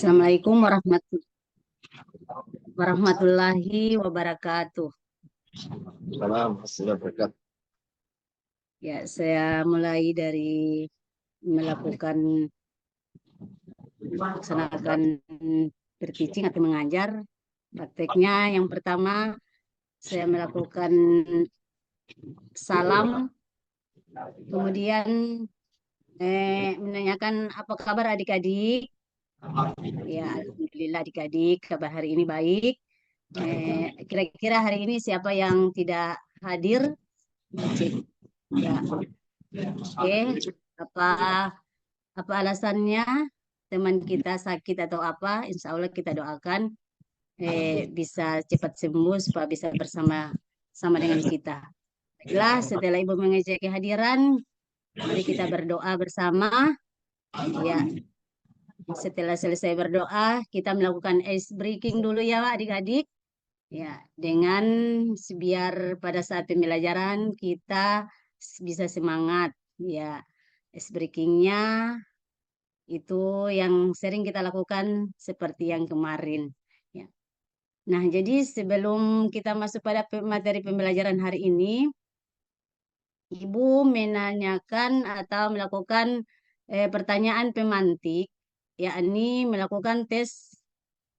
Assalamualaikum warahmatullahi wabarakatuh. Salam, berkat. Ya, saya mulai dari melaksanakan berteaching atau mengajar. Prakteknya yang pertama saya melakukan salam, kemudian menanyakan apa kabar adik-adik. Ya, alhamdulillah adik-adik kabar hari ini baik. Kira-kira hari ini siapa yang tidak hadir? Cek. Ya, oke. Apa alasannya? Teman kita sakit atau apa? Insya Allah kita doakan bisa cepat sembuh supaya bisa bersama dengan kita. Baiklah, setelah Ibu mengecek kehadiran, mari kita berdoa bersama. Ya, setelah selesai berdoa, kita melakukan ice breaking dulu ya, adik-adik. Ya, dengan biar pada saat pembelajaran kita bisa semangat. Ya, ice breakingnya itu yang sering kita lakukan seperti yang kemarin. Ya. Nah, jadi sebelum kita masuk pada materi pembelajaran hari ini, Ibu menanyakan atau melakukan pertanyaan pemantik, yakni melakukan tes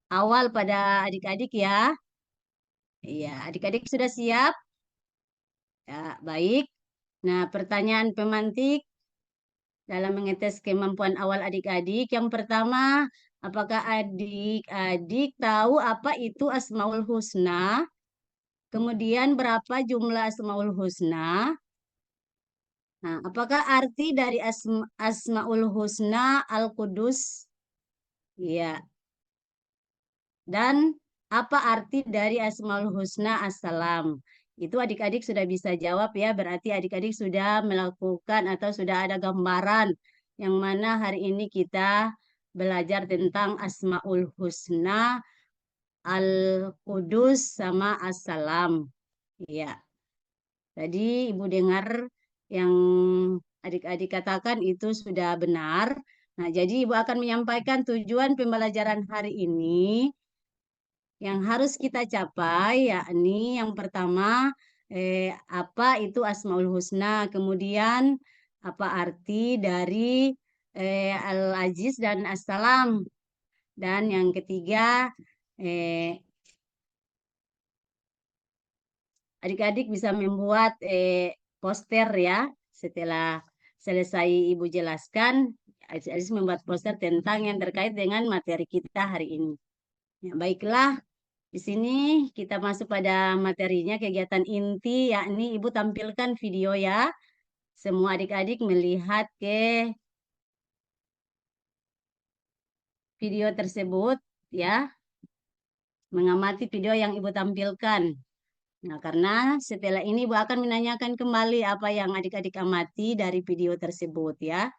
awal pada adik-adik ya. Iya, adik-adik sudah siap? Ya, baik. Nah, pertanyaan pemantik dalam mengetes kemampuan awal adik-adik. Yang pertama, apakah adik-adik tahu apa itu Asmaul Husna? Kemudian berapa jumlah Asmaul Husna? Nah, apakah arti dari Asmaul Husna Al-Qudus? Ya. Dan apa arti dari Asmaul Husna As-Salam? Itu adik-adik sudah bisa jawab ya, berarti adik-adik sudah melakukan atau sudah ada gambaran yang mana hari ini kita belajar tentang Asmaul Husna Al-Qudus sama As-Salam. Ya. Tadi Ibu dengar yang adik-adik katakan itu sudah benar. Nah, jadi Ibu akan menyampaikan tujuan pembelajaran hari ini yang harus kita capai, yakni yang pertama apa itu Asmaul Husna, kemudian apa arti dari Al-Aziz dan As-Salam, dan yang ketiga adik-adik bisa membuat poster ya. Setelah selesai Ibu jelaskan, adik-adik membuat poster tentang yang terkait dengan materi kita hari ini. Ya, baiklah. Di sini kita masuk pada materinya, kegiatan inti, yakni Ibu tampilkan video ya. Semua adik-adik melihat ke video tersebut ya. Mengamati video yang Ibu tampilkan. Nah, karena setelah ini Ibu akan menanyakan kembali apa yang adik-adik amati dari video tersebut ya.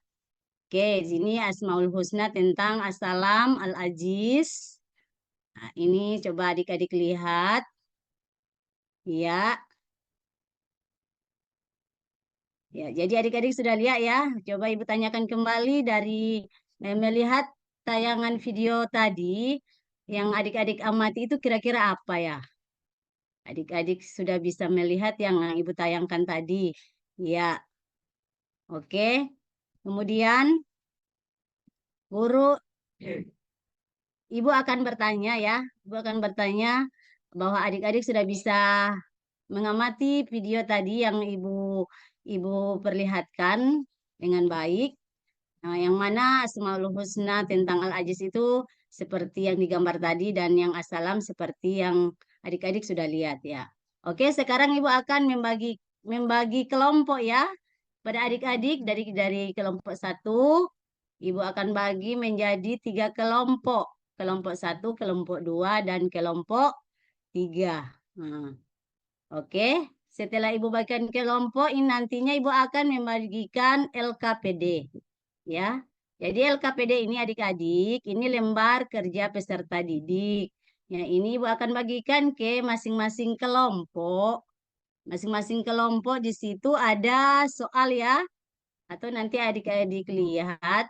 Oke, di sini Asmaul Husna tentang As-Salam Al-Aziz. Nah, ini coba adik-adik lihat. Ya. Ya, jadi adik-adik sudah lihat ya. Coba Ibu tanyakan kembali dari melihat tayangan video tadi yang adik-adik amati itu kira-kira apa ya? Adik-adik sudah bisa melihat yang Ibu tayangkan tadi. Ya. Oke. Kemudian guru Ibu akan bertanya ya. Ibu akan bertanya bahwa adik-adik sudah bisa mengamati video tadi yang Ibu perlihatkan dengan baik. Nah, yang mana Asmaul Husna tentang Al-Aziz itu seperti yang digambar tadi dan yang As-Salam seperti yang adik-adik sudah lihat ya. Oke, sekarang Ibu akan membagi kelompok ya pada adik-adik dari kelompok 1. Ibu akan bagi menjadi 3 kelompok. Kelompok 1, kelompok 2, dan kelompok 3. Nah, oke. Setelah Ibu bagikan kelompok, ini nantinya Ibu akan membagikan LKPD. Ya, jadi LKPD ini adik-adik, ini lembar kerja peserta didik. Ya, ini Ibu akan bagikan ke masing-masing kelompok. Masing-masing kelompok di situ ada soal ya. Atau nanti adik-adik lihat,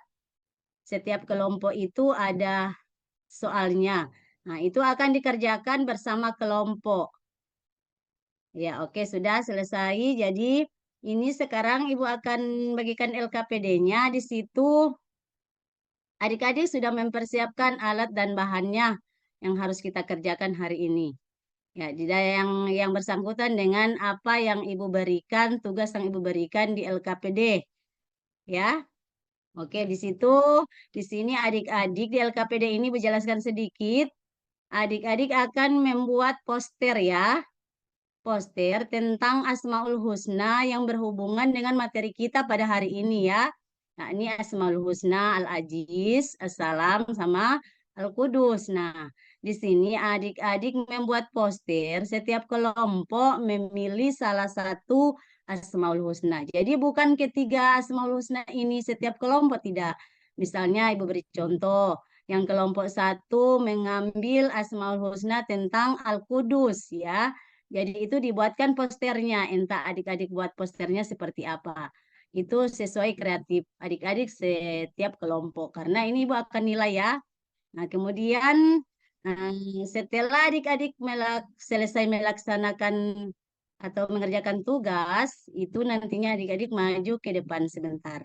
setiap kelompok itu ada soalnya. Nah, itu akan dikerjakan bersama kelompok. Ya, oke, sudah selesai. Jadi, ini sekarang Ibu akan bagikan LKPD-nya. Di situ adik-adik sudah mempersiapkan alat dan bahannya yang harus kita kerjakan hari ini. Ya, yang bersangkutan dengan apa yang Ibu berikan, tugas yang Ibu berikan di LKPD. Ya. Oke, di sini adik-adik di LKPD ini berjelaskan sedikit. Adik-adik akan membuat poster ya. Poster tentang Asmaul Husna yang berhubungan dengan materi kita pada hari ini ya. Nah, ini Asmaul Husna, Al-Aziz, Assalam, sama Al-Qudus. Nah, di sini adik-adik membuat poster, setiap kelompok memilih salah satu Asmaul Husna. Jadi bukan ketiga Asmaul Husna ini setiap kelompok, tidak. Misalnya Ibu beri contoh, yang kelompok satu mengambil Asmaul Husna tentang Al-Qudus ya. Jadi itu dibuatkan posternya, entah adik-adik buat posternya seperti apa. Itu sesuai kreatif adik-adik setiap kelompok. Karena ini Ibu akan nilai ya. Nah, kemudian setelah adik-adik selesai melaksanakan atau mengerjakan tugas, itu nantinya adik-adik maju ke depan sebentar.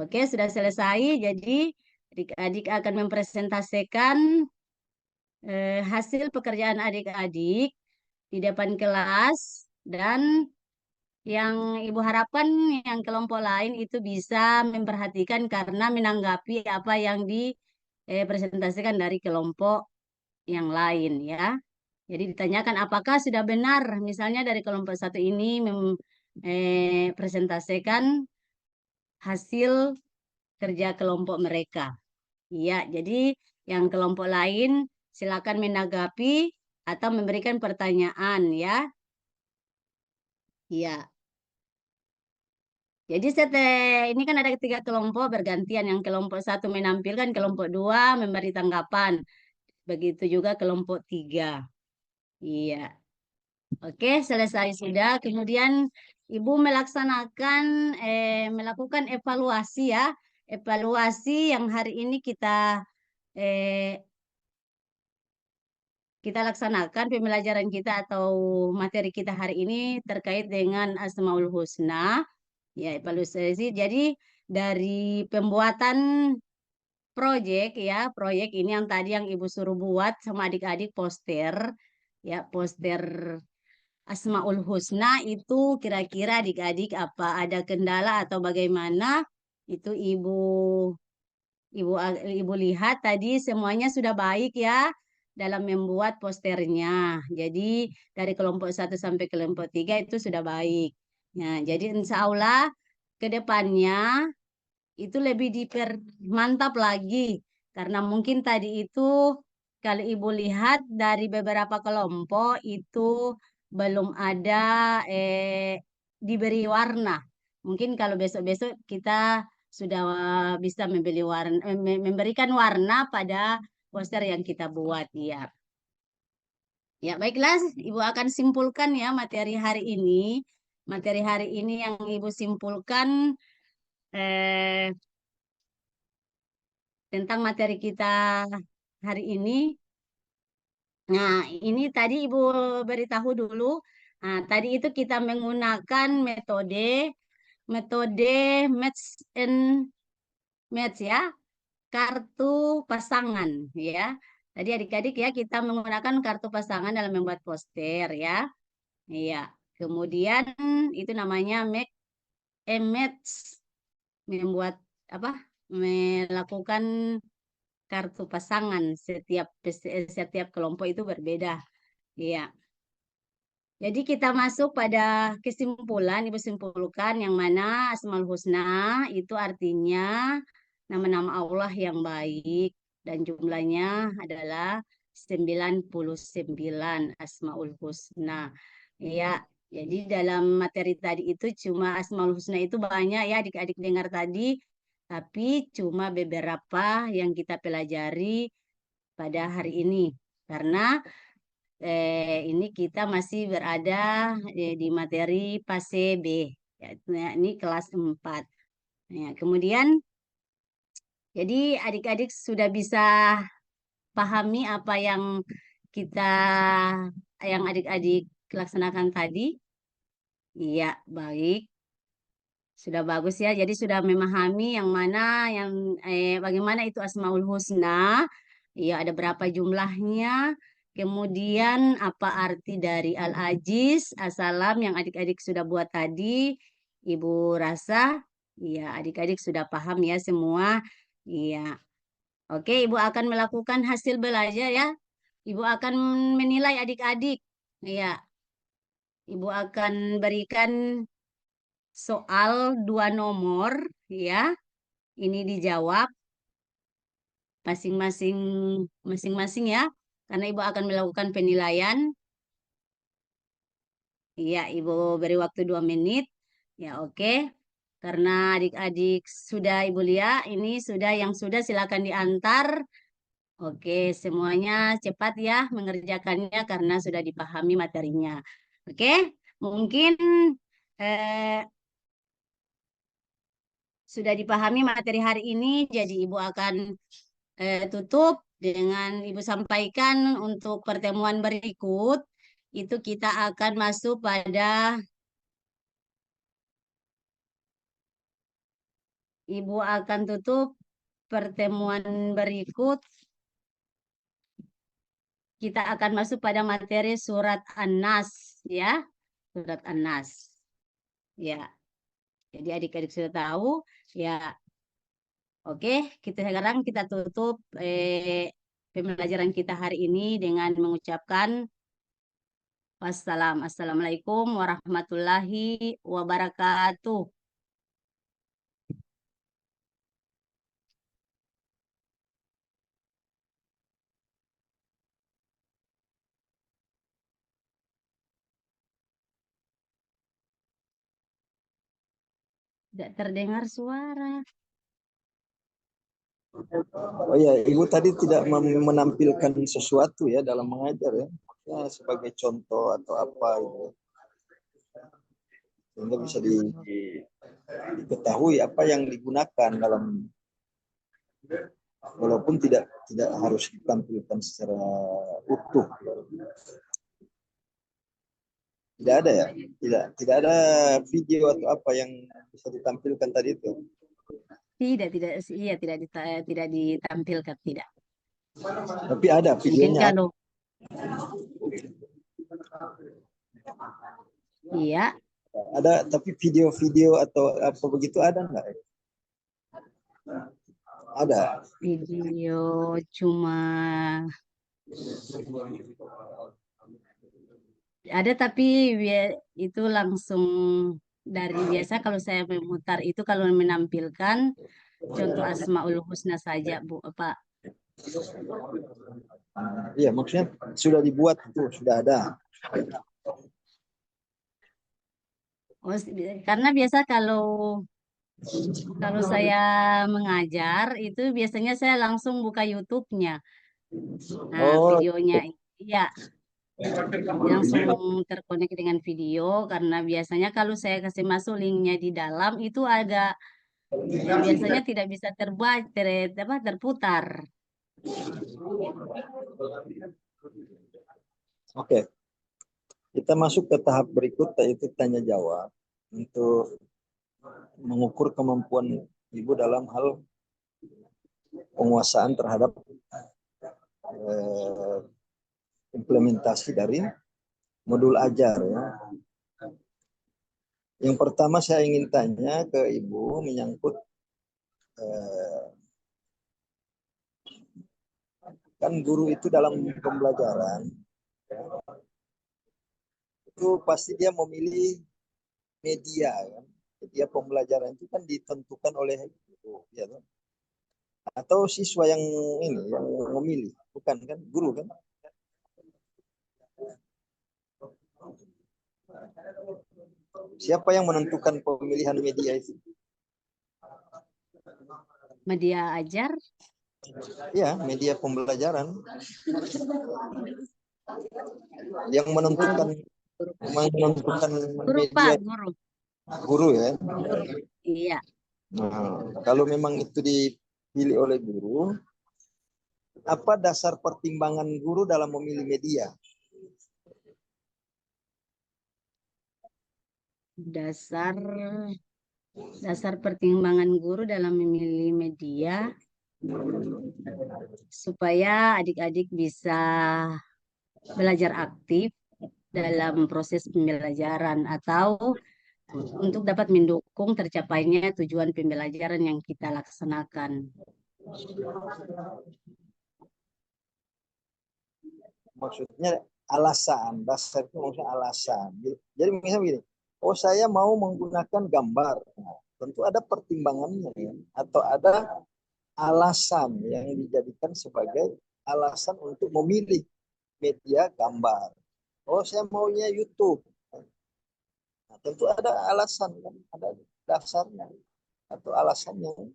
Oke, sudah selesai. Jadi adik-adik akan mempresentasikan hasil pekerjaan adik-adik di depan kelas, dan yang Ibu harapkan yang kelompok lain itu bisa memperhatikan karena menanggapi apa yang dipresentasikan dari kelompok yang lain ya. Jadi ditanyakan apakah sudah benar misalnya dari kelompok satu ini presentasikan hasil kerja kelompok mereka. Iya, jadi yang kelompok lain silakan menanggapi atau memberikan pertanyaan ya. Iya. Jadi ini kan ada tiga kelompok bergantian. Yang kelompok satu menampilkan, kelompok dua memberi tanggapan. Begitu juga kelompok tiga. Iya. Oke, selesai sudah. Kemudian Ibu melakukan evaluasi ya. Evaluasi yang hari ini eh, kita laksanakan pembelajaran kita atau materi kita hari ini terkait dengan Asmaul Husna. Ya, evaluasi. Jadi dari pembuatan proyek ini yang tadi yang Ibu suruh buat sama adik-adik poster, ya poster Asmaul Husna itu kira-kira adik-adik apa ada kendala atau bagaimana? Itu Ibu Ibu lihat tadi semuanya sudah baik ya dalam membuat posternya. Jadi dari kelompok satu sampai kelompok tiga itu sudah baik. Nah, jadi insya Allah ke depannya itu lebih dipermantap lagi. Karena mungkin tadi itu kalau Ibu lihat dari beberapa kelompok itu belum ada diberi warna. Mungkin kalau besok-besok kita sudah bisa memberikan warna pada poster yang kita buat ya. Ya, baiklah, Ibu akan simpulkan ya materi hari ini. Materi hari ini yang Ibu simpulkan eh, tentang materi kita hari ini. Nah, ini tadi Ibu beritahu dulu. Nah, tadi itu kita menggunakan metode match and match ya, kartu pasangan ya. Tadi adik-adik ya kita menggunakan kartu pasangan dalam membuat poster ya. Iya. Kemudian itu namanya make a match, membuat apa? Melakukan kartu pasangan setiap kelompok itu berbeda. Iya. Jadi kita masuk pada kesimpulan, Ibu simpulkan yang mana Asmaul Husna itu artinya nama-nama Allah yang baik dan jumlahnya adalah 99 Asmaul Husna. Iya, jadi dalam materi tadi itu cuma Asmaul Husna itu banyak ya adik-adik dengar tadi, tapi cuma beberapa yang kita pelajari pada hari ini. Karena ini kita masih berada di materi fase B, ya, ini kelas 4. Ya, kemudian, jadi adik-adik sudah bisa pahami apa yang kita, yang adik-adik laksanakan tadi? Iya, baik. Sudah bagus ya. Jadi sudah memahami yang mana yang bagaimana itu Asmaul Husna. Iya, ada berapa jumlahnya. Kemudian apa arti dari Al-Ajiz, As-Salam yang adik-adik sudah buat tadi. Ibu rasa, iya adik-adik sudah paham ya semua. Iya. Oke, Ibu akan melakukan hasil belajar ya. Ibu akan menilai adik-adik. Iya, Ibu akan berikan soal 2 nomor ya. Ini dijawab masing-masing masing-masing ya. Karena Ibu akan melakukan penilaian. Iya, Ibu beri waktu 2 menit. Ya, oke. Karena adik-adik sudah Ibu lihat, ini sudah yang sudah silakan diantar. Oke, semuanya cepat ya mengerjakannya karena sudah dipahami materinya. Oke, mungkin eh, sudah dipahami materi hari ini, jadi Ibu akan tutup dengan Ibu sampaikan untuk pertemuan berikut. Itu kita akan masuk pada, Ibu akan tutup pertemuan berikut. Kita akan masuk pada materi surat An-Nas ya. Surat An-Nas. Ya. Jadi adik-adik sudah tahu ya. Oke, sekarang kita tutup pembelajaran kita hari ini dengan mengucapkan wassalam. Assalamualaikum warahmatullahi wabarakatuh. Tidak terdengar suara. Oh ya, Ibu tadi tidak menampilkan sesuatu ya dalam mengajar ya, ya sebagai contoh atau apa gitu, sehingga bisa diketahui apa yang digunakan dalam, walaupun tidak harus ditampilkan secara utuh. Tidak ada ya, tidak ada video atau apa yang bisa ditampilkan tadi itu. Tidak, iya tidak ditampilkan, tidak. Tapi ada Mungkin videonya. kalau iya. Ada, tapi video-video atau apa begitu ada nggak? Ada. Video cuma ada, tapi itu langsung dari biasa kalau saya memutar itu kalau menampilkan contoh Asmaul Husna saja, Bu, Pak. Iya, maksudnya sudah dibuat itu, sudah ada. Oh, karena biasa kalau saya mengajar itu biasanya saya langsung buka YouTube-nya. Nah, Oh, videonya iya langsung terkonek dengan video karena biasanya kalau saya kasih masuk linknya di dalam itu agak biasanya tidak bisa terputar. oke. Kita masuk ke tahap berikut, yaitu tanya jawab untuk mengukur kemampuan Ibu dalam hal penguasaan terhadap implementasi dari modul ajar ya. Yang pertama saya ingin tanya ke Ibu menyangkut kan guru itu dalam pembelajaran itu pasti dia memilih media kan. Media pembelajaran itu kan ditentukan oleh guru ya kan? Atau siswa yang ini yang memilih, bukan kan guru kan? Siapa yang menentukan pemilihan media itu? Media ajar? Ya, media pembelajaran. Yang menentukan Guru, media Pak, guru. Guru ya. Guru. Iya. Nah, kalau memang itu dipilih oleh guru, apa dasar pertimbangan guru dalam memilih media? Dasar pertimbangan guru dalam memilih media supaya adik-adik bisa belajar aktif dalam proses pembelajaran atau untuk dapat mendukung tercapainya tujuan pembelajaran yang kita laksanakan. Maksudnya alasan, dasar itu maksudnya alasan. Jadi misalnya begini, oh saya mau menggunakan gambar. Nah, tentu ada pertimbangannya ya, atau ada alasan yang dijadikan sebagai alasan untuk memilih media gambar. Oh saya maunya YouTube. Nah, tentu ada alasan kan, ada dasarnya atau alasan yang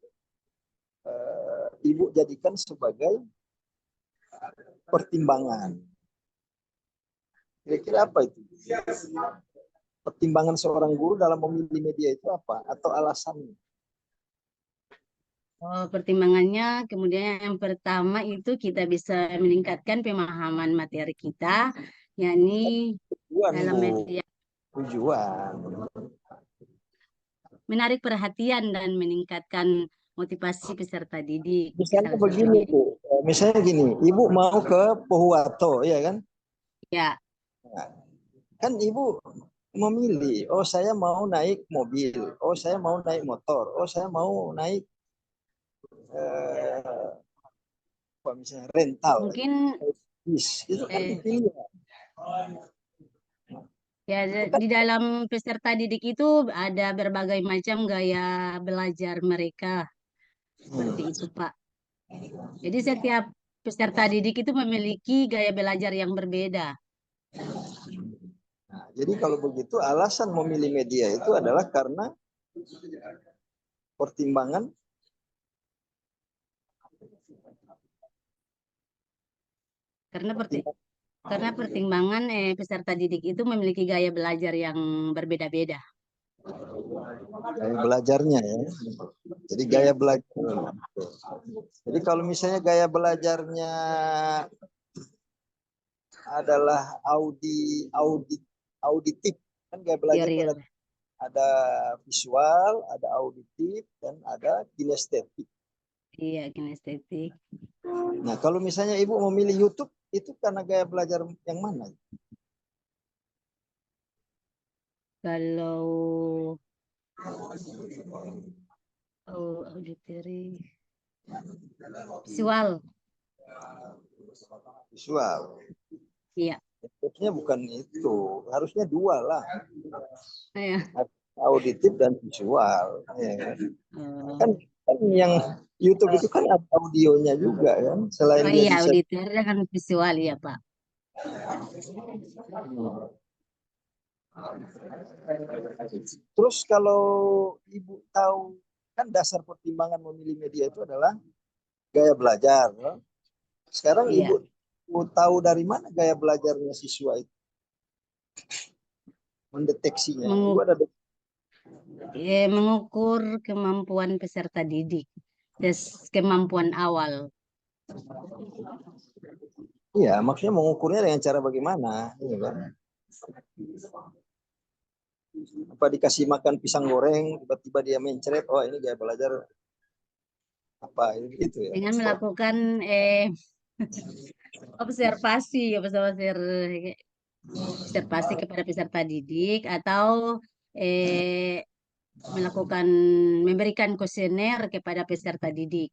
ibu jadikan sebagai pertimbangan. Kira-kira apa itu? Pertimbangan seorang guru dalam memilih media itu apa? Atau alasannya? Oh, pertimbangannya kemudian yang pertama itu kita bisa meningkatkan pemahaman materi kita, yakni Tujuan, dalam Bu. media Tujuan. menarik perhatian dan meningkatkan motivasi peserta didik. Misalnya Salah begini, satunya. Bu. Misalnya gini, Ibu mau ke Pohuwato, ya kan? Ya, Nah, kan Ibu memilih, oh saya mau naik mobil, oh saya mau naik motor, oh saya mau naik apa misalnya rental, mungkin bis. Itu kan dipilih. ya Itu kan di dalam peserta didik itu ada berbagai macam gaya belajar mereka. Seperti itu, Pak. Jadi setiap peserta didik itu memiliki gaya belajar yang berbeda. Nah, jadi kalau begitu alasan memilih media itu adalah karena pertimbangan pertimbangan Karena pertimbangan peserta didik itu memiliki gaya belajar yang berbeda-beda. gaya belajarnya ya. Jadi Ya. gaya belajar. Jadi kalau misalnya gaya belajarnya adalah auditif, kan gaya belajar itu Real. ada visual, ada auditif, dan ada kinestetik. Iya, kinestetik. Nah, kalau misalnya Ibu memilih YouTube, itu karena gaya belajar yang mana? Kalau auditory visual, Visual. iya. Harusnya bukan itu, harusnya dua lah. Ya. Auditif dan visual. Ya. Oh. Kan yang YouTube itu kan ada audionya juga kan, selain Oh dia iya, bisa. auditor dengan visual ya, Pak. Terus kalau Ibu tahu, kan dasar pertimbangan memilih media itu adalah gaya belajar. Sekarang Iya. Ibu tahu dari mana gaya belajarnya siswa itu? Mendeteksinya. Ibu ada Mengukur kemampuan peserta didik, kemampuan awal. Iya, maksudnya mengukurnya dengan cara bagaimana? Iya kan? Apa dikasih makan pisang goreng, tiba-tiba dia mencret, oh ini gaya belajar apa itu ya? Dengan melakukan observasi kepada peserta didik atau melakukan memberikan kuesioner kepada peserta didik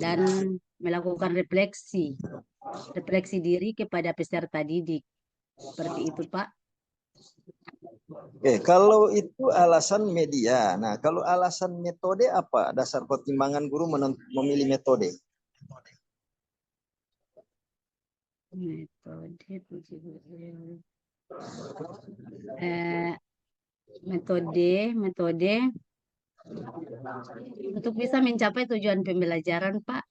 dan melakukan refleksi diri kepada peserta didik. Seperti itu, Pak. Oke, kalau itu alasan media. Nah, kalau alasan metode apa? Dasar pertimbangan guru memilih metode. Metode untuk bisa mencapai tujuan pembelajaran, Pak,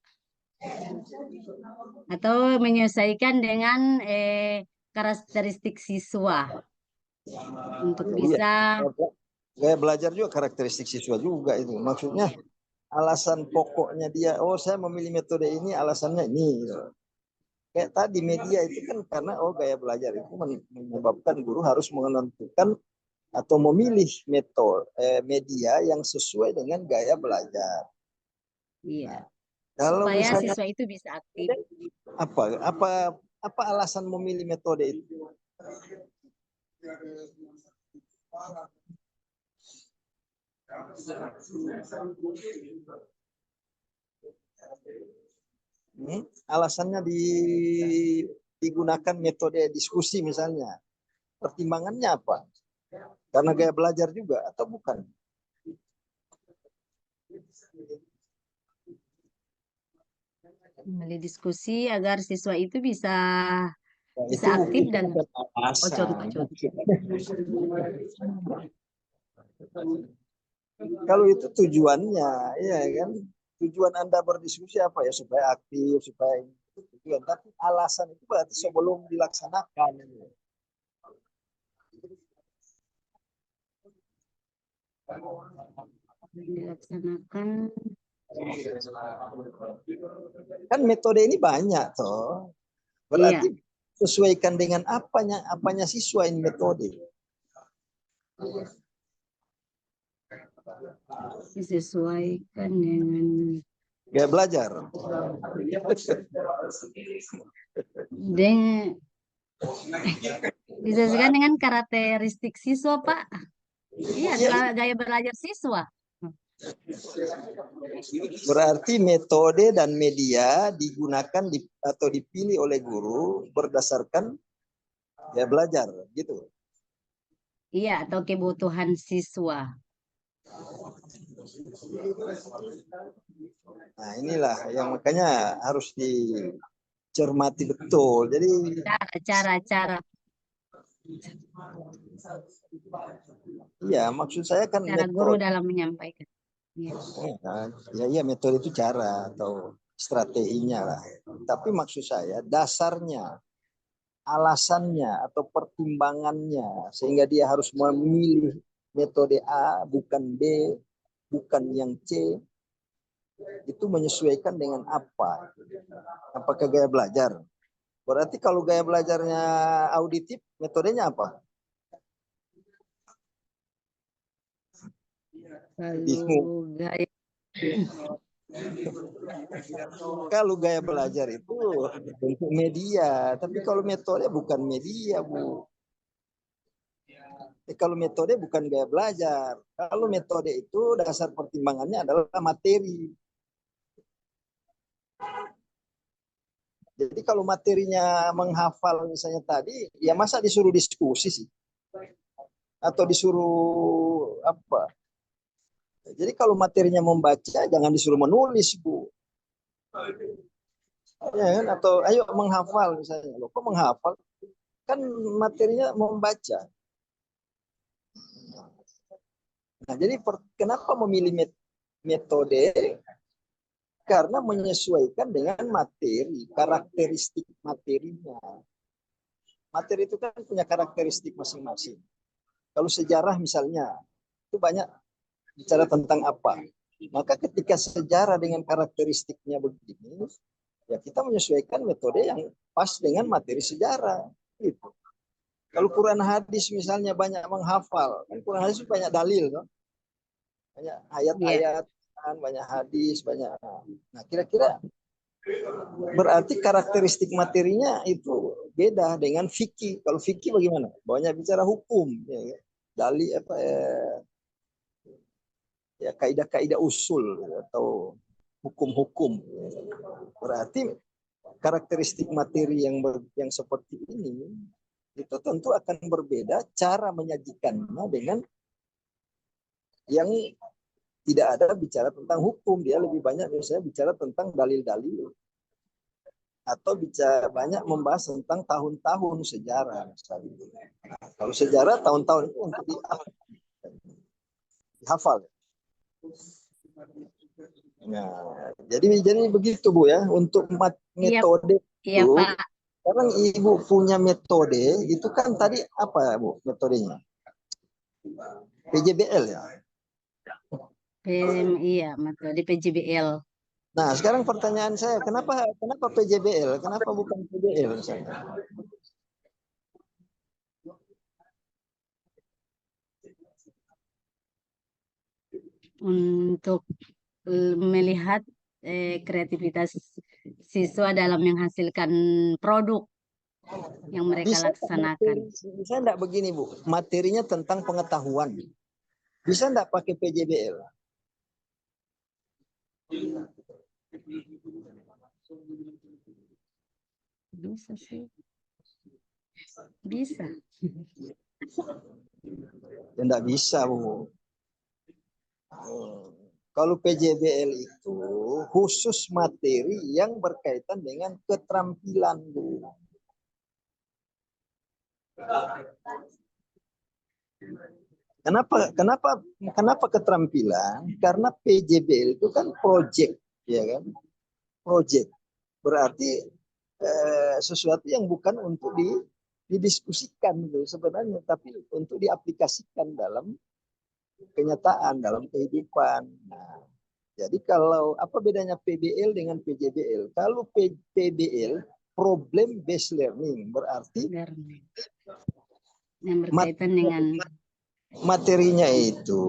atau menyesuaikan dengan karakteristik siswa untuk Iya, bisa gaya belajar juga karakteristik siswa juga itu. Maksudnya alasan pokoknya dia, oh saya memilih metode ini alasannya ini. Gitu. Kayak tadi media itu kan karena gaya belajar itu menyebabkan guru harus menentukan atau memilih metode media yang sesuai dengan gaya belajar. Iya. Kalau Supaya misalnya siswa itu bisa aktif. apa alasan memilih metode itu? Alasannya digunakan metode diskusi misalnya. Pertimbangannya apa? Karena gaya belajar juga atau bukan? Melalui diskusi agar siswa itu bisa Itu aktif dan alasan. contoh-contoh. Kalau itu tujuannya, ya kan? Tujuan Anda berdiskusi apa ya? Supaya aktif, supaya tujuan. Tapi alasan itu berarti sebelum dilaksanakan. Dilaksanakan. Kan metode ini banyak toh. Berarti sesuaikan dengan apanya siswa ini metode. Disesuaikan dengan Gaya belajar. disesuaikan dengan karakteristik siswa, Pak. Iya, gaya belajar siswa. Berarti metode dan media digunakan atau dipilih oleh guru berdasarkan gaya belajar, gitu. Iya, atau kebutuhan siswa. Nah, inilah yang makanya harus dicermati betul. Jadi Cara iya, maksud saya kan guru metode. dalam menyampaikan. Ya, metode itu cara atau strateginya lah. Tapi maksud saya dasarnya, alasannya atau pertimbangannya sehingga dia harus memilih metode A bukan B, bukan yang C, itu menyesuaikan dengan apa? Apakah gaya belajar? Berarti kalau gaya belajarnya auditif, metodenya apa? Kalau gaya belajar itu bentuk media, tapi kalau metode bukan media, Bu. Kalau metode bukan gaya belajar. Kalau metode itu dasar pertimbangannya adalah materi. Jadi kalau materinya menghafal misalnya tadi, ya masa disuruh diskusi sih? Atau disuruh apa? Jadi kalau materinya membaca, jangan disuruh menulis, Bu. Ya kan? Atau ayo menghafal misalnya. Loh, kok menghafal? Kan materinya membaca. Nah, jadi kenapa memilih metode? Karena menyesuaikan dengan materi, karakteristik materinya. Materi itu kan punya karakteristik masing-masing. Kalau sejarah misalnya, itu banyak bicara tentang apa. Maka ketika sejarah dengan karakteristiknya begini, ya kita menyesuaikan metode yang pas dengan materi sejarah. Gitu. Kalau Quran hadis misalnya banyak menghafal, kan Quran hadis banyak dalil, no? Banyak ayat-ayat, banyak hadis, banyak. Nah, kira-kira berarti karakteristik materinya itu beda dengan fikih. Kalau fikih bagaimana? Banyak bicara hukum, ya, dalil apa ya kaidah-kaidah usul atau hukum-hukum. Berarti karakteristik materi yang seperti ini itu tentu akan berbeda cara menyajikannya dengan yang tidak ada bicara tentang hukum. Dia lebih banyak misalnya bicara tentang dalil-dalil atau bicara banyak membahas tentang tahun-tahun sejarah. Nah, kalau sejarah tahun-tahun itu untuk dihafal. Nah, jadi begitu Bu ya untuk metode iya, itu. Pak. Sekarang Ibu punya metode itu kan tadi apa Bu metodenya? PJBL ya. Iya, betul di PJBL. Nah, sekarang pertanyaan saya, kenapa PJBL? Kenapa bukan PBL misalnya? Untuk melihat kreativitas siswa dalam menghasilkan produk yang mereka Bisa nggak laksanakan. bisa nggak begini Bu? Materinya tentang pengetahuan. Bisa nggak pakai PJBL? Bisa sih, bisa. Ya nggak bisa Bu. Kalau PJBL itu khusus materi yang berkaitan dengan keterampilan Bu. Kenapa keterampilan? Karena PJBL itu kan project, ya kan? Project berarti sesuatu yang bukan untuk didiskusikan gitu sebenarnya, tapi untuk diaplikasikan dalam kenyataan, dalam kehidupan. Nah, jadi kalau apa bedanya PBL dengan PJBL? Kalau PBL problem based learning berarti Yang berkaitan dengan materinya itu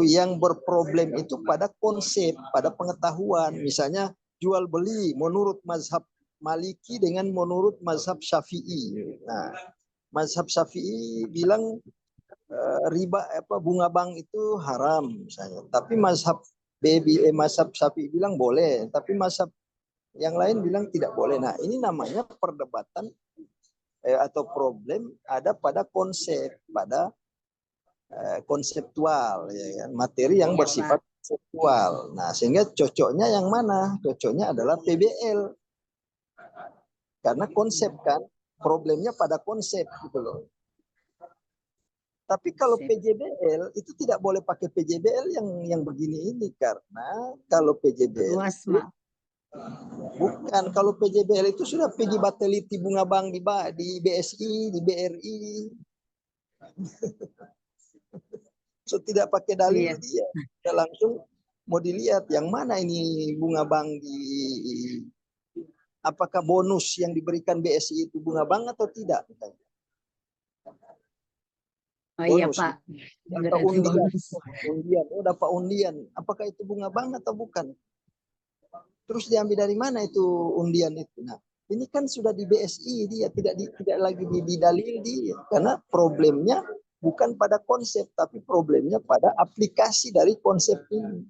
yang berproblem itu pada konsep, pada pengetahuan. Misalnya jual beli menurut mazhab Maliki dengan menurut mazhab Syafi'i. Nah, mazhab Syafi'i bilang riba bunga bank itu haram misalnya. Tapi mazhab mazhab Syafi'i bilang boleh, tapi mazhab yang lain bilang tidak boleh. Nah, ini namanya perdebatan atau problem ada pada konsep, pada konseptual, ya kan? Materi yang bersifat konseptual. Nah, sehingga cocoknya yang mana? Cocoknya adalah PBL. Karena konsep kan, problemnya pada konsep gitu loh. Tapi kalau PJBL itu tidak boleh pakai PJBL yang begini ini, karena kalau PJBL luas, itu, bukan, kalau PJBL itu sudah pergi bateliti bunga bank di BSI, di BRI. So tidak pakai dalil dia langsung mau dilihat yang mana ini bunga bank apakah bonus yang diberikan BSI itu bunga bank atau tidak. Oh iya Bonus, Pak, atau undian, oh dapat undian, apakah itu bunga bank atau bukan? Terus diambil dari mana itu undian itu? Nah, ini kan sudah di BSI dia, tidak lagi di dalil dia, karena problemnya bukan pada konsep, tapi problemnya pada aplikasi dari konsep ini.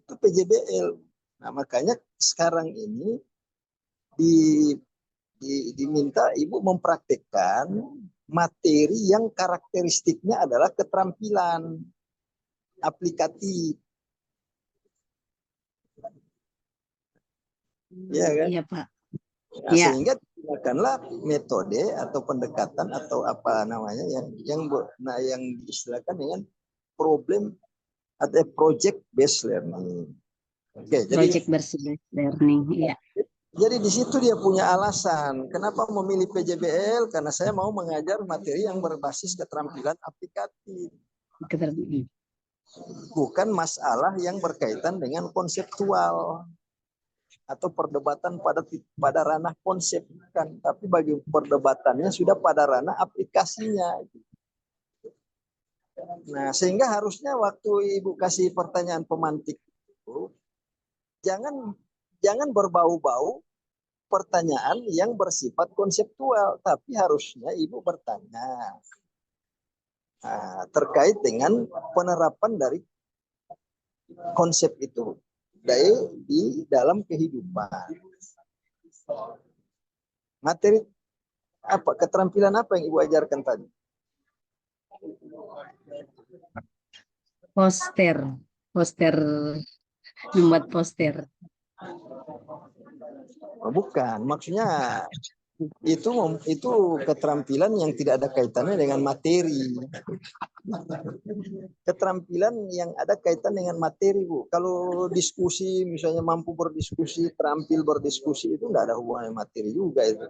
Itu PJBL. Nah, makanya sekarang ini diminta ibu mempraktekkan materi yang karakteristiknya adalah keterampilan aplikatif. Ya kan? Iya Pak. Nah, ya. Sehingga gunakanlah metode atau pendekatan atau apa namanya yang diistilahkan dengan problem atau project based learning. Oke, project based learning, iya. Jadi di situ dia punya alasan kenapa memilih PJBL, karena saya mau mengajar materi yang berbasis keterampilan aplikatif. Bukan masalah yang berkaitan dengan konseptual atau perdebatan pada ranah konsep kan, tapi bagi perdebatannya sudah pada ranah aplikasinya. Nah, sehingga harusnya waktu ibu kasih pertanyaan pemantik itu jangan berbau-bau pertanyaan yang bersifat konseptual, tapi harusnya ibu bertanya terkait dengan penerapan dari konsep itu di dalam kehidupan. Materi apa, keterampilan apa yang ibu ajarkan tadi? Poster, membuat poster. Oh, bukan, maksudnya itu keterampilan yang tidak ada kaitannya dengan materi. Keterampilan yang ada kaitan dengan materi, Bu. Kalau diskusi, misalnya mampu berdiskusi, terampil berdiskusi, itu nggak ada hubungannya materi juga itu.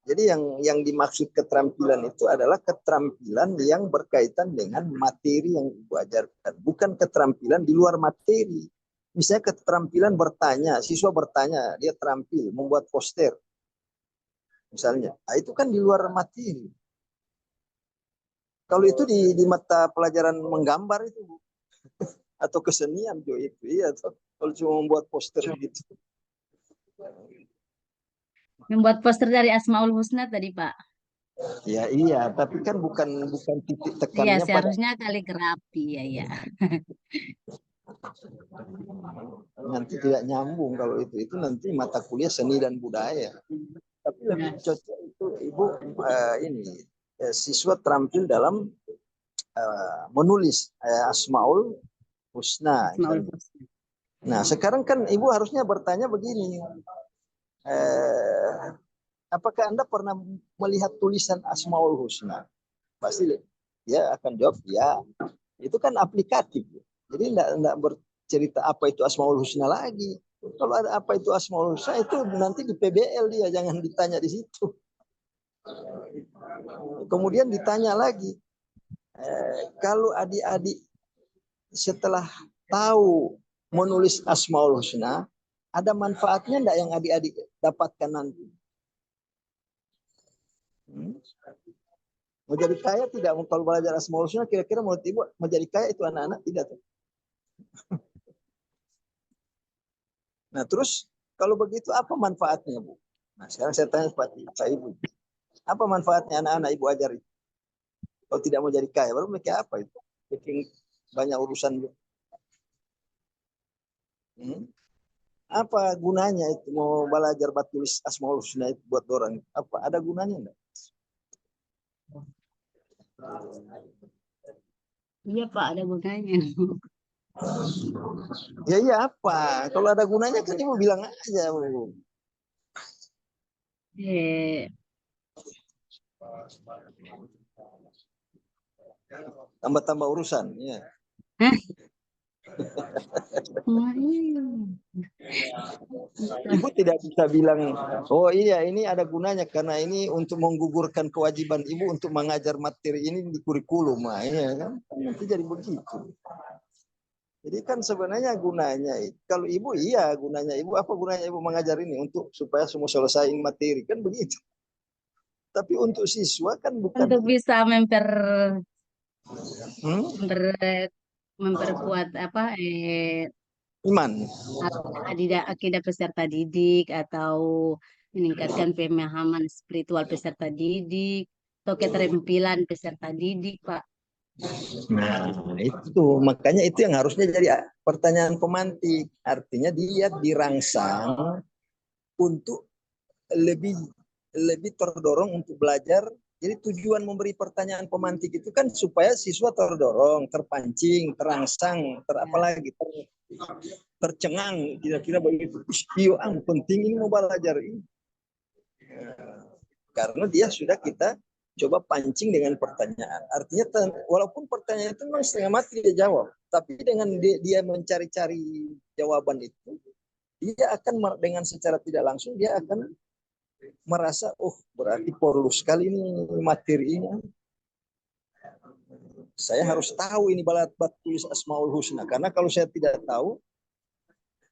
Jadi yang dimaksud keterampilan itu adalah keterampilan yang berkaitan dengan materi yang Ibu ajarkan, bukan keterampilan di luar materi. Misalnya keterampilan bertanya, siswa bertanya, dia terampil membuat poster, misalnya. Nah, itu kan di luar materi. Kalau itu di mata pelajaran menggambar itu, Bu, atau kesenian Jo itu, iya. Kalau cuma membuat poster gitu. Membuat poster dari Asmaul Husna tadi, Pak. Ya iya, tapi kan bukan titik Iya, tekannya pada seharusnya kaligrafi, ya, ya. nanti tidak nyambung kalau itu nanti mata kuliah seni dan budaya. Tapi lebih Nah, cocok itu Ibu ini siswa terampil dalam menulis Asmaul Husna Asmaul misalnya. Husna. Nah, sekarang kan Ibu harusnya bertanya begini. Eh, Apakah Anda pernah melihat tulisan Asmaul Husna? Pasti dia akan jawab ya. Itu kan aplikatif. Jadi enggak bercerita apa itu Asmaul Husna lagi. Kalau ada apa itu Asmaul Husna itu nanti di PBL dia, jangan ditanya di situ. Kemudian ditanya lagi, kalau adik-adik setelah tahu menulis Asmaul Husna, ada manfaatnya enggak yang adik-adik dapatkan nanti? Mau jadi kaya tidak? Kalau belajar Asmaul Husna, kira-kira menurut Ibu mau jadi kaya itu anak-anak tidak? Nah, terus kalau begitu apa manfaatnya, Bu? Nah, sekarang saya tanya Pak Ibu. Apa manfaatnya anak-anak Ibu ajar itu? Kalau tidak mau jadi kaya, baru mikir apa itu? Bikin banyak urusan. Apa gunanya itu mau belajar tulis Asmaul Husna itu buat orang? Apa ada gunanya enggak? Iya, Pak, ada gunanya. Ya iya apa? Kalau ada gunanya kan Ibu bilang aja, Bu. Eh, Tambah-tambah urusan, ya. hah? Iya. Ibu tidak bisa bilang, oh iya ini ada gunanya karena ini untuk menggugurkan kewajiban Ibu untuk mengajar materi ini di kurikulum. Nah, iya kan? Nanti jadi begitu. Jadi kan sebenarnya gunanya, kalau Ibu iya gunanya Ibu, apa gunanya Ibu mengajar ini untuk supaya semua selesai materi, kan begitu. Tapi untuk siswa kan bukan Untuk bisa hmm? memper- memperkuat apa Iman. akidah peserta didik atau meningkatkan pemahaman spiritual peserta didik atau keterampilan peserta didik, Pak. Nah, itu makanya itu yang harusnya jadi pertanyaan pemantik. Artinya dia dirangsang untuk lebih lebih terdorong untuk belajar. Jadi tujuan memberi pertanyaan pemantik itu kan supaya siswa terdorong, terpancing, terangsang, Ya. apalagi tercengang, kira-kira begitu. Iya, penting ini mau belajar ini. Karena dia sudah kita coba pancing dengan pertanyaan. Artinya walaupun pertanyaan itu memang setengah mati dia jawab, tapi dengan dia mencari-cari jawaban itu, dia akan dengan secara tidak langsung dia akan merasa, oh berarti perlu sekali ini materi ini. Saya harus tahu ini balat tulis Asmaul Husna, karena kalau saya tidak tahu,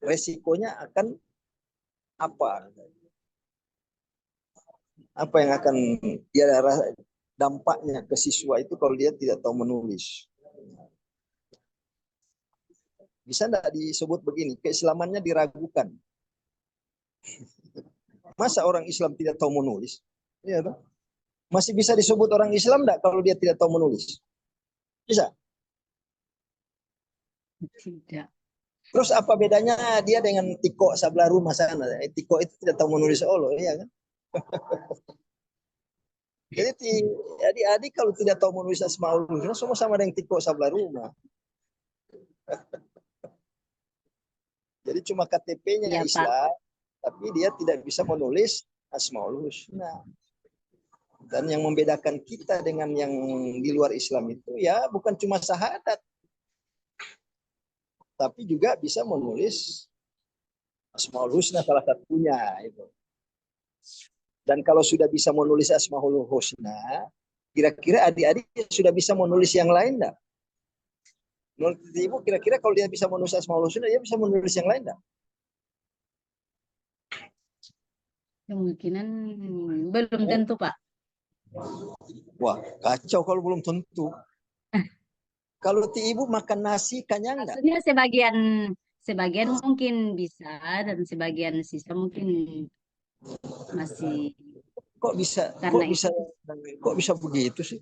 resikonya akan apa? Apa yang akan dia dampaknya ke siswa itu kalau dia tidak tahu menulis? Bisa tidak disebut begini, keislamannya diragukan. Masa orang Islam tidak tahu menulis? Ya, masih bisa disebut orang Islam tidak kalau dia tidak tahu menulis? Bisa. Tidak. Terus apa bedanya dia dengan Tiko sebelah rumah sana? Tiko itu tidak tahu menulis Allah, iya kan? Jadi adik-adik kalau tidak tahu menulis Asmaul Husna semua sama dengan Tiko sebelah rumah. Jadi cuma KTP-nya Ya, Pak. Islam, tapi dia tidak bisa menulis Asmaul Husna. Dan yang membedakan kita dengan yang di luar Islam itu ya bukan cuma syahadat, tapi juga bisa menulis Asmaul Husna salah satunya itu. Dan kalau sudah bisa menulis Asmaul Husna, kira-kira adik-adik sudah bisa menulis yang lain enggak? Menurut Ibu, kira-kira kalau dia bisa menulis Asmaul Husna, dia bisa menulis yang lain enggak? Kemungkinan belum tentu, Pak. Wah, kacau kalau belum tentu. Kalau Ibu makan nasi kenyang enggak? Maksudnya sebagian mungkin bisa dan sebagian sisa mungkin masih Kok bisa karena itu. kok bisa begitu sih?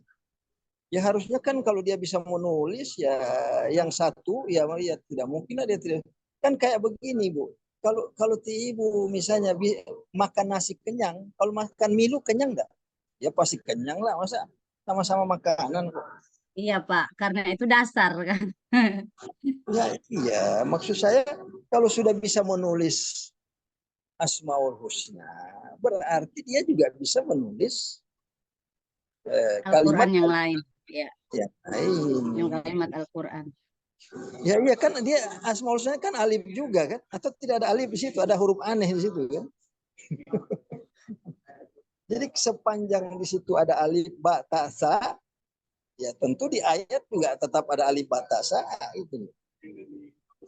Ya harusnya kan kalau dia bisa menulis ya yang satu ya tidak mungkin lah dia tidak. Kan kayak begini, Bu. Kalau Ibu misalnya makan nasi kenyang, kalau makan milu kenyang enggak? Ya pasti kenyang lah, masa sama-sama makanan kok. Iya, Pak, karena itu dasar kan. Ya iya, maksud saya kalau sudah bisa menulis Asmaul Husna, berarti dia juga bisa menulis kalimat Al-Quran yang lain. Ya, yang lain. yang kalimat Al-Quran. Ya iya kan dia Asmaul Husna kan alif juga kan? Atau tidak ada alif di situ, ada huruf aneh di situ kan? Jadi sepanjang di situ ada alif ba ta sa, ya tentu di ayat juga tetap ada alif ba ta sa itu.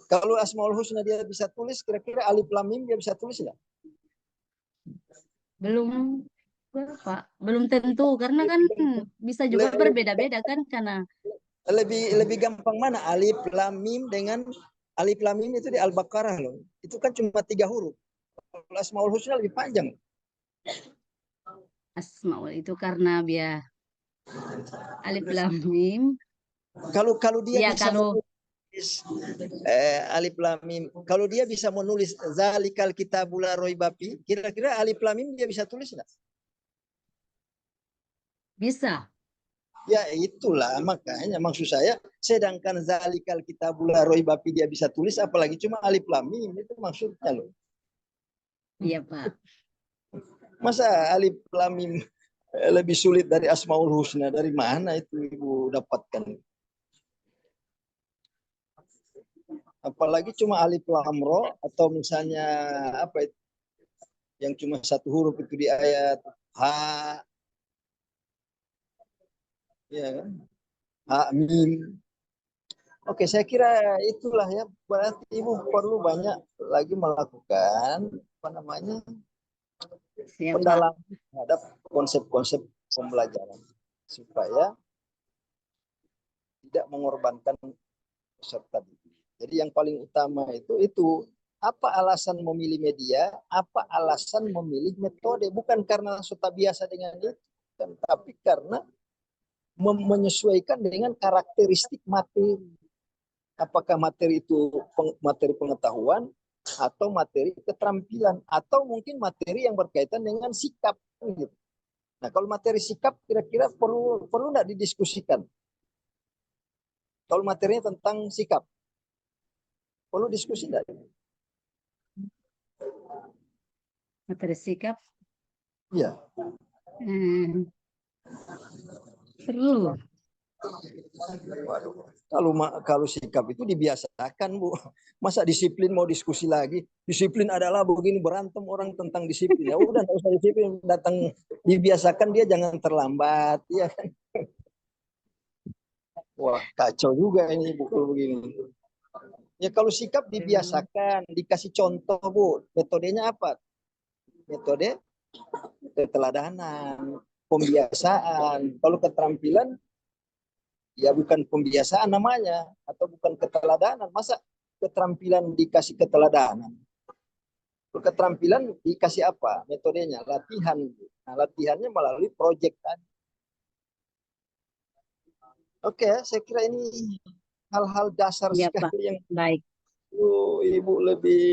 Kalau Asmaul Husna dia bisa tulis, kira-kira alif lam mim dia bisa tulis nggak? Belum, Pak, belum tentu karena kan bisa juga berbeda-beda kan karena Lebih gampang mana alif lam mim dengan alif lam mim itu di Al-Baqarah loh. Itu kan cuma 3 huruf. Kalau Asmaul Husna lebih panjang. Asmaul itu karena biar alif lam mim. Kalau dia Ya bisa kalau menulis alif lam mim, kalau dia bisa menulis zalikal kitabul la raiba fi, kira-kira alif lam mim dia bisa tulis enggak? bisa. Ya itulah makanya maksud saya, sedangkan zalikal kitabul la raiba fi dia bisa tulis, apalagi cuma alif lam mim, itu maksudnya loh. Iya, Pak. Masa alif lam mim lebih sulit dari Asmaul Husna? Dari mana itu Ibu dapatkan? Apalagi cuma alif lam ro, atau misalnya apa itu yang cuma satu huruf itu di ayat ha, ya kan? Ha mim. Oke, saya kira itulah ya. Berarti Ibu perlu banyak lagi melakukan apa namanya Siap, Pak. pendalaman terhadap konsep-konsep pembelajaran supaya tidak mengorbankan peserta didik. Jadi yang paling utama itu apa alasan memilih media, apa alasan memilih metode, bukan karena sudah biasa dengan itu, tapi karena menyesuaikan dengan karakteristik materi. Apakah materi itu materi pengetahuan atau materi keterampilan atau mungkin materi yang berkaitan dengan sikap. Nah, kalau materi sikap kira-kira perlu nggak didiskusikan? Kalau materinya tentang sikap, perlu diskusi nggak? Materi sikap. Iya. Hmm, perlu. Waduh. Kalau sikap itu dibiasakan, Bu. Masa disiplin mau diskusi lagi? Disiplin adalah begini, berantem orang tentang disiplin. Ya udah, nggak usah disiplin, datang dibiasakan dia jangan terlambat, ya kan? Wah, kacau juga ini Bu kalau begini. Ya kalau sikap dibiasakan, dikasih contoh, Bu. Metodenya apa? Metode keteladanan, pembiasaan. Kalau keterampilan ya bukan pembiasaan namanya, atau bukan keteladanan. Masa keterampilan dikasih keteladanan? Keterampilan dikasih apa? Metodenya latihan. Nah, latihannya melalui proyek tadi. Oke, saya kira ini hal-hal dasar Iya, Pak. sekali yang Baik. Ibu lebih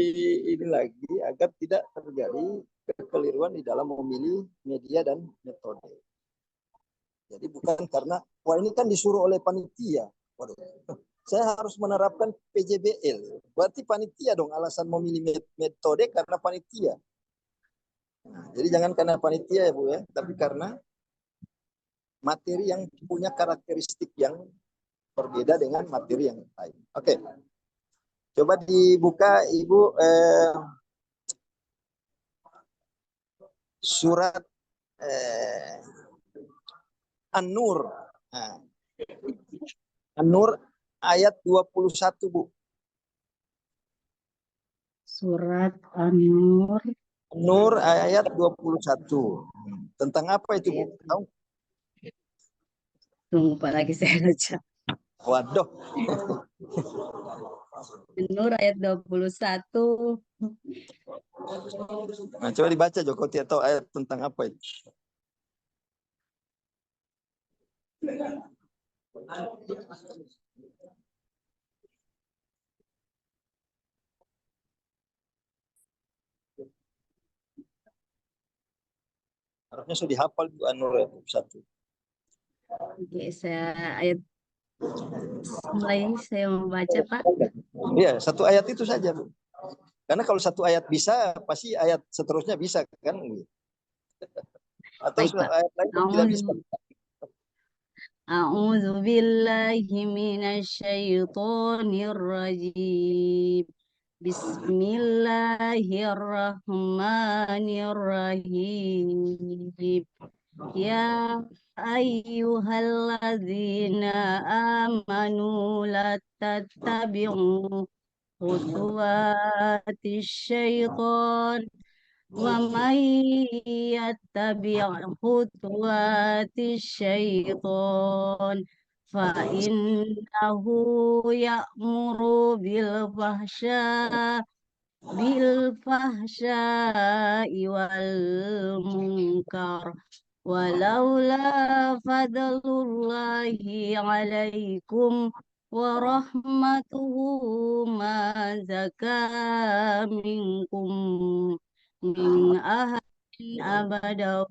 ini lagi agar tidak terjadi kekeliruan di dalam memilih media dan metode. Jadi bukan karena wah ini kan disuruh oleh panitia. Waduh, saya harus menerapkan PJBL. Berarti panitia dong alasan memilih metode karena panitia. Nah, jadi jangan karena panitia ya Bu ya, tapi karena materi yang punya karakteristik yang berbeda dengan materi yang lain. Oke, coba dibuka Ibu surat An-Nur. Nah, An-Nur ayat 21, Bu. Surat An-Nur Nur ayat 21. Tentang apa itu, Bu? ayat, Tahu? tunggu Pak lagi saya baca. Waduh. An-Nur ayat 21. Nah, coba dibaca, Joko. Tidak tahu ayat tentang apa itu. Harusnya sudah dihafal Bu An-Nur ayat 21. Oke, saya ayat mulai saya membaca Pak. Iya, satu ayat itu saja, Bu. Karena kalau satu ayat bisa, pasti ayat seterusnya bisa, kan? Atau Baik Pak. ayat lain tidak bisa. A'udzu billahi minasyaitonir rajim. Bismillahirrahmanirrahim. Ya ayyuhalladzina amanu la tattabi'u khutuwatis syaitan wa may yattabi' khutuwatis syaitan fa innahu ya'muru bil fahsya'i wal munkar walaula fadlullahi alaikum wa rahmatuhu ma zaka minkum min ahadin abada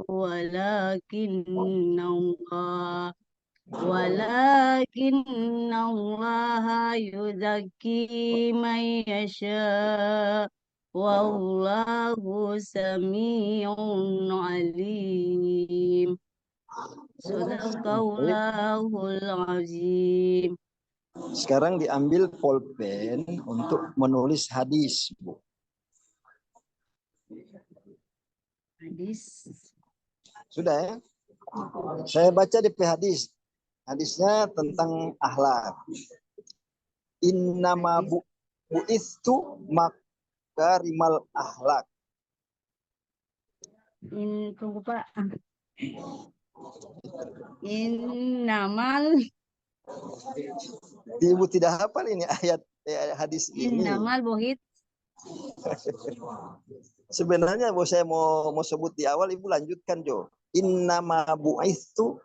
walakinnallaha yuzakki man yasha wallahu sami'un alim. Sadaqallahul azim. Sekarang diambil pulpen untuk menulis hadis, Bu. Hadis. Sudah ya? Saya baca di hadis. Hadisnya tentang akhlak. Innama bu'istu makarimal akhlak. Tunggu Pak. Innamal Ibu tidak hafal ini ayat hadis ini. innamal bohit. Sebenarnya saya mau sebut di awal, Ibu lanjutkan, Jo. Innama bu'istu.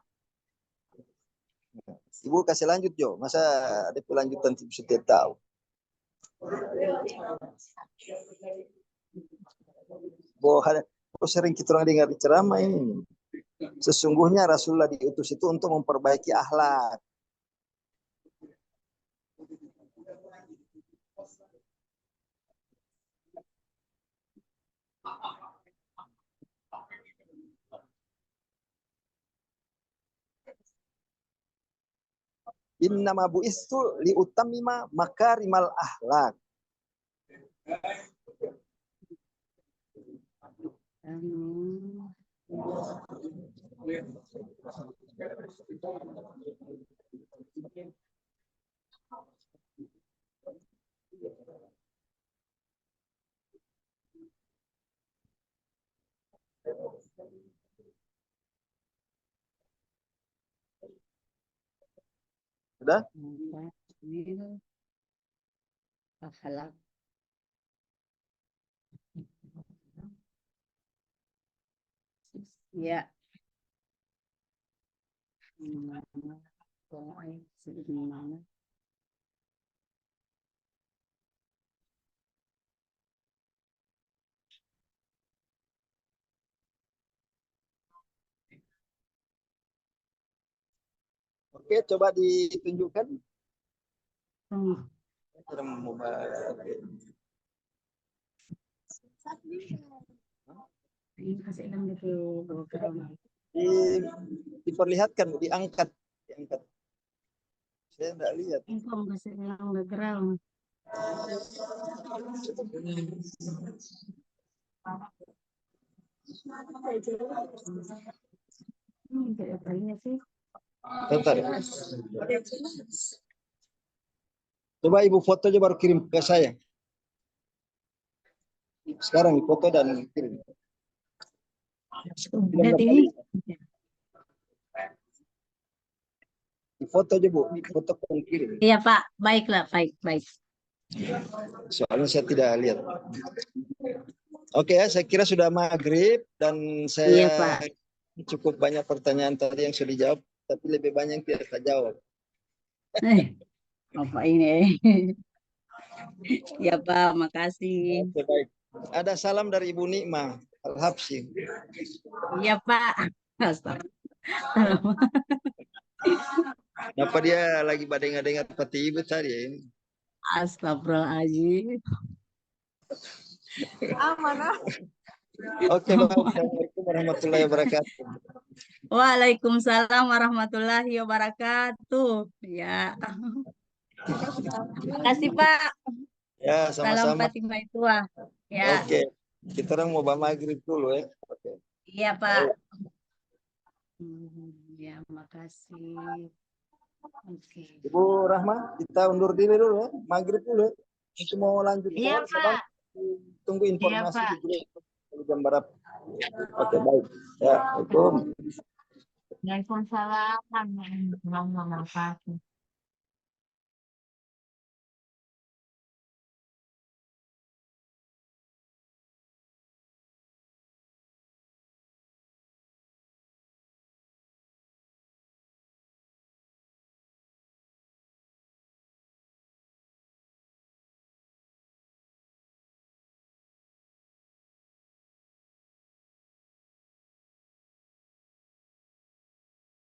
Ibu kasih lanjut, Jo. Masa ada lanjutan Ibu sudah tahu. Sering kita orang dengar ceramah ini. Sesungguhnya Rasulullah diutus itu untuk memperbaiki akhlak. Innama bu'istu liutammima makarimal akhlak. Sudah? Akhlak. Ya. Gimana? Oke, coba ditunjukkan. Diperlihatkan, diangkat. Saya tidak lihat. Kasih ulang background. Apa ini sih? Bentar. Coba ibu foto aja baru kirim ke saya. Sekarang di foto dan kirim. Lihat ini. Di foto aja Bu, di foto dan kirim. Iya Pak, baiklah, baik. Soalnya saya tidak lihat. Oke ya, saya kira sudah maghrib dan Iya saya Pak. cukup banyak pertanyaan tadi yang sudah dijawab, tapi lebih banyak yang tidak terjawab. Apa ini? Ya Pak, makasih. Oke, baik. Ada salam dari Ibu Nikmah Al-Habsyi. Iya Pak. Astagfirullah. Kenapa dia lagi dengar peti ibu tadi ya ini? Astagfirullahaladzim. Oke, baik. Assalamualaikum warahmatullahi wabarakatuh. Waalaikumsalam warahmatullahi wabarakatuh. Ya, makasih Pak. Ya, Salam sama-sama. Fatimah Itua. Ya, Oke, kita orang mau maghrib dulu ya. Oke. iya Pak. Ya, makasih. Oke. Ibu Rahma, kita undur diri dulu ya. Maghrib dulu ya. Itu mau lanjut Iya Pak. tunggu Iya informasi Pak. di grup jam berapa. Oke, baik. Ya, Assalamualaikum. Waalaikumsalam warahmatullahi wabarakatuh.